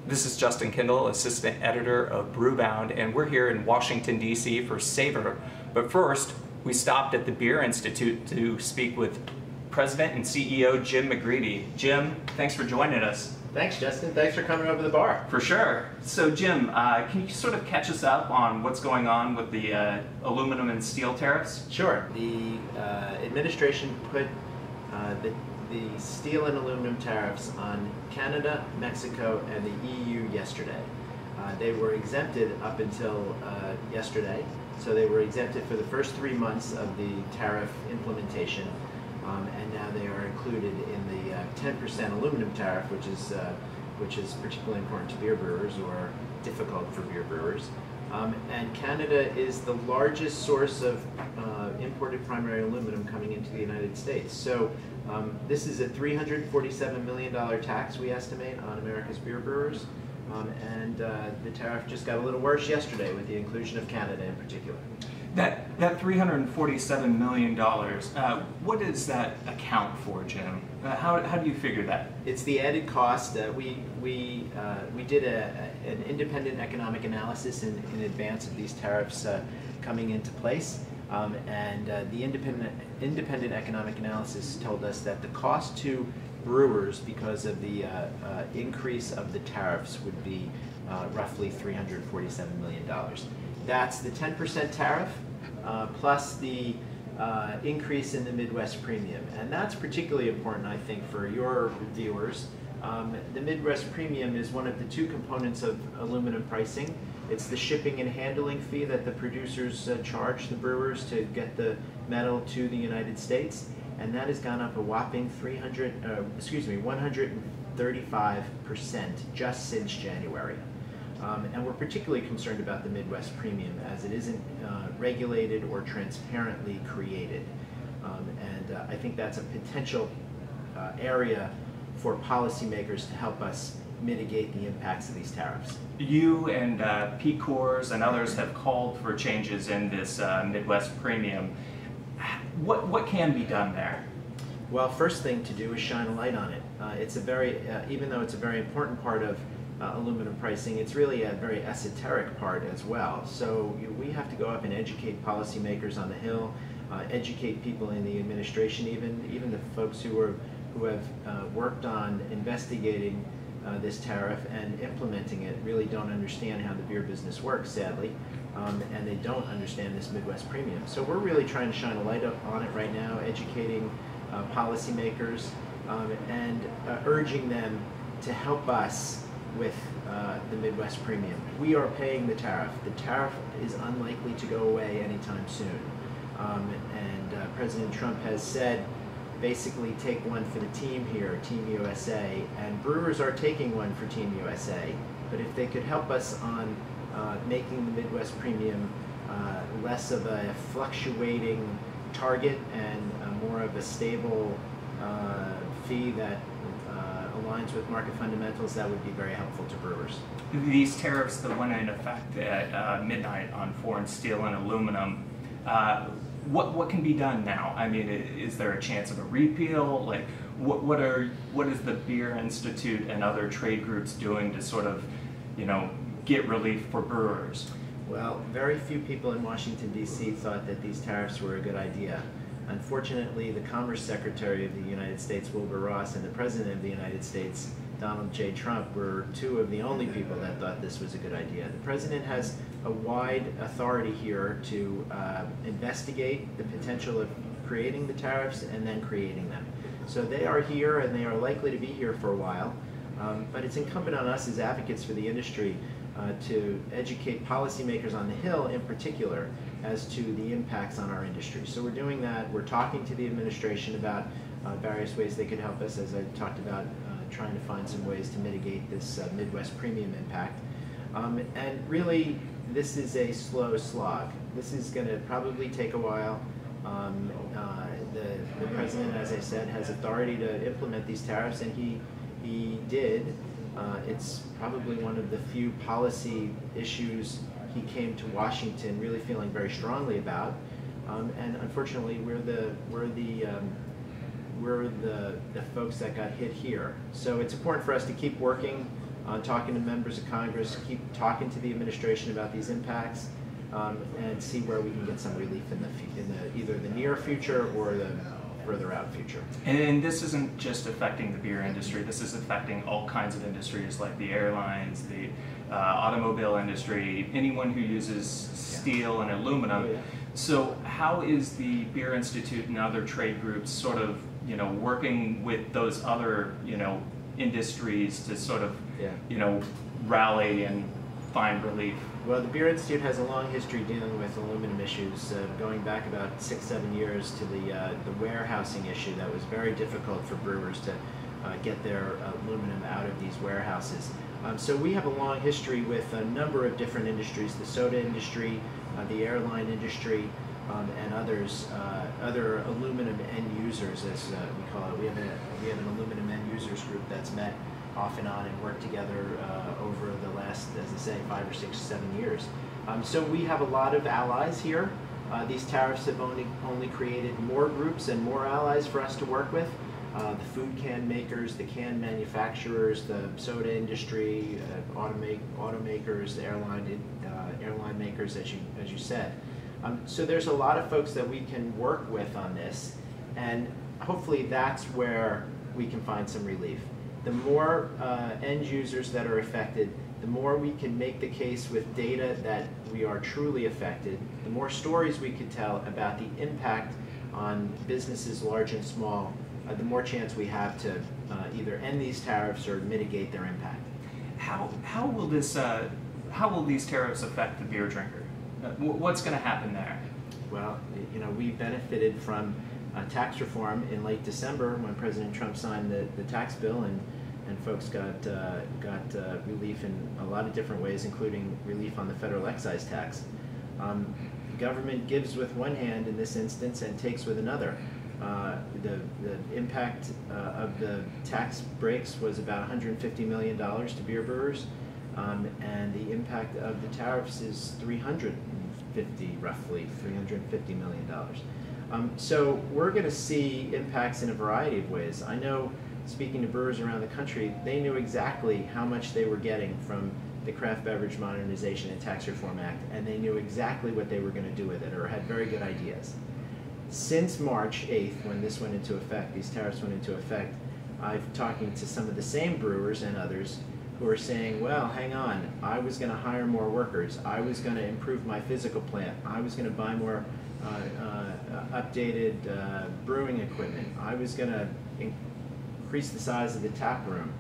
This is Justin Kindle, Assistant Editor of Brewbound, and we're here in Washington, D.C. for Savor. But first, we stopped at the Beer Institute to speak with President and CEO Jim McGreevy. Jim, thanks for joining us. Thanks, Justin. Thanks for coming over the bar. For sure. So, Jim, can you sort of catch us up on what's going on with the aluminum and steel tariffs? Sure. The administration put the steel and aluminum tariffs on Canada, Mexico, and the EU yesterday. They were exempted up until yesterday, so they were exempted for the first 3 months of the tariff implementation, and now they are included in the 10% aluminum tariff, which is particularly important to beer brewers, or difficult for beer brewers. And Canada is the largest source of imported primary aluminum coming into the United States. So this is a $347 million tax, we estimate, on America's beer brewers. And the tariff just got a little worse yesterday with the inclusion of Canada in particular. That $347 million, what does that account for, Jim? How do you figure that? It's the added cost. We did an independent economic analysis in advance of these tariffs coming into place, and the independent economic analysis told us that the cost to brewers because of the increase of the tariffs would be roughly $347 million. That's the 10% tariff plus the increase in the Midwest premium. And that's particularly important, I think, for your viewers. The Midwest premium is one of the two components of aluminum pricing. It's the shipping and handling fee that the producers charge the brewers to get the metal to the United States. And that has gone up a whopping 135% just since January. And we're particularly concerned about the Midwest premium, as it isn't regulated or transparently created. And I think that's a potential area for policymakers to help us mitigate the impacts of these tariffs. You and P Corps and others have called for changes in this Midwest premium. What can be done there? Well, first thing to do is shine a light on it. It's a very, even though it's a very important part of aluminum pricing, it's really a very esoteric part as well. So we have to go up and educate policymakers on the Hill, educate people in the administration, even the folks who have worked on investigating this tariff and implementing it really don't understand how the beer business works, sadly, and they don't understand this Midwest premium. So we're really trying to shine a light on it right now, educating policymakers and urging them to help us with the Midwest premium. We are paying the tariff. The tariff is unlikely to go away anytime soon. And President Trump has said, basically, take one for the team here, Team USA, and brewers are taking one for Team USA. But if they could help us on making the Midwest premium less of a fluctuating target and more of a stable fee that aligns with market fundamentals, that would be very helpful to brewers. These tariffs that went into effect at midnight on foreign steel and aluminum, what can be done now? I mean, is there a chance of a repeal? Like, what is the Beer Institute and other trade groups doing to sort of, get relief for brewers? Well, very few people in Washington, D.C. thought that these tariffs were a good idea. Unfortunately, the Commerce Secretary of the United States, Wilbur Ross, and the President of the United States, Donald J. Trump, were two of the only people that thought this was a good idea. The President has a wide authority here to investigate the potential of creating the tariffs and then creating them. So they are here, and they are likely to be here for a while. But it's incumbent on us as advocates for the industry to educate policymakers on the Hill in particular as to the impacts on our industry. So we're doing that. We're talking to the administration about various ways they could help us, as I talked about, trying to find some ways to mitigate this Midwest premium impact. And really, this is a slow slog. This is going to probably take a while. The President, as I said, has authority to implement these tariffs, and he did. It's probably one of the few policy issues he came to Washington really feeling very strongly about, and unfortunately, we're we're the folks that got hit here. So it's important for us to keep working on talking to members of Congress, keep talking to the administration about these impacts, and see where we can get some relief in either the near future or the further out future. And this isn't just affecting the beer industry. This is affecting all kinds of industries like the airlines, the automobile industry, anyone who uses steel and aluminum. Oh, yeah. So how is the Beer Institute and other trade groups sort of, working with those other, industries to sort of, rally and find relief? Well, the Beer Institute has a long history dealing with aluminum issues, going back about 6-7 years to the warehousing issue that was very difficult for brewers to get their aluminum out of these warehouses. So we have a long history with a number of different industries, the soda industry, the airline industry, and others, other aluminum end users, as we call it. We have an aluminum end users group that's met off and on and worked together over the last, as I say, 5 or 6, 7 years. So we have a lot of allies here. These tariffs have only created more groups and more allies for us to work with. The food can makers, the can manufacturers, the soda industry, automakers, the airline makers, as you said. So there's a lot of folks that we can work with on this, and hopefully that's where we can find some relief. The more end users that are affected, the more we can make the case with data that we are truly affected, the more stories we could tell about the impact on businesses large and small, the more chance we have to either end these tariffs or mitigate their impact. How will these tariffs affect the beer drinker? What's going to happen there? Well, we benefited from tax reform in late December when President Trump signed the tax bill, and folks got relief in a lot of different ways, including relief on the federal excise tax. Government gives with one hand in this instance and takes with another. The impact of the tax breaks was about $150 million to beer brewers, and the impact of the tariffs is roughly $350 million. So we're going to see impacts in a variety of ways. I know, speaking to brewers around the country, they knew exactly how much they were getting from the Craft Beverage Modernization and Tax Reform Act, and they knew exactly what they were going to do with it, or had very good ideas. Since March 8th, when this went into effect, these tariffs went into effect, I've talking to some of the same brewers and others who are saying, well, hang on, I was going to hire more workers, I was going to improve my physical plant, I was going to buy more updated brewing equipment, I was going to increase the size of the tap room,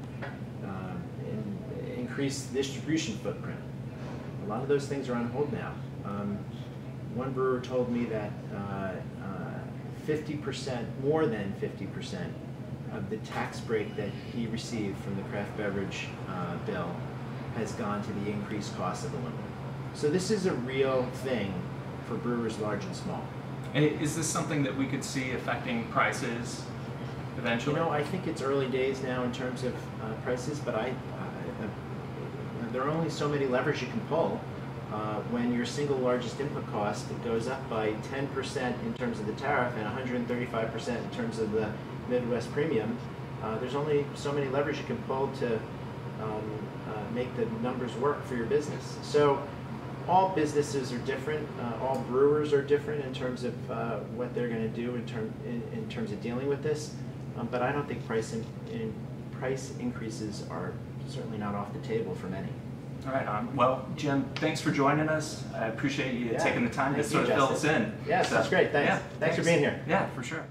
increase the distribution footprint. A lot of those things are on hold now. One brewer told me that 50%, more than 50% of the tax break that he received from the craft beverage bill has gone to the increased cost of aluminum. So this is a real thing for brewers large and small. And is this something that we could see affecting prices eventually? I think it's early days now in terms of prices, but there are only so many levers you can pull. When your single largest input cost goes up by 10% in terms of the tariff and 135% in terms of the Midwest premium, there's only so many levers you can pull to make the numbers work for your business. So all businesses are different, all brewers are different in terms of what they're going to do in terms of dealing with this, but I don't think price increases are certainly not off the table for many. All right, well, Jim, thanks for joining us. I appreciate you taking the time to sort of fill us in. Yes, that's great. Thanks. Yeah, thanks for being here. Yeah, for sure.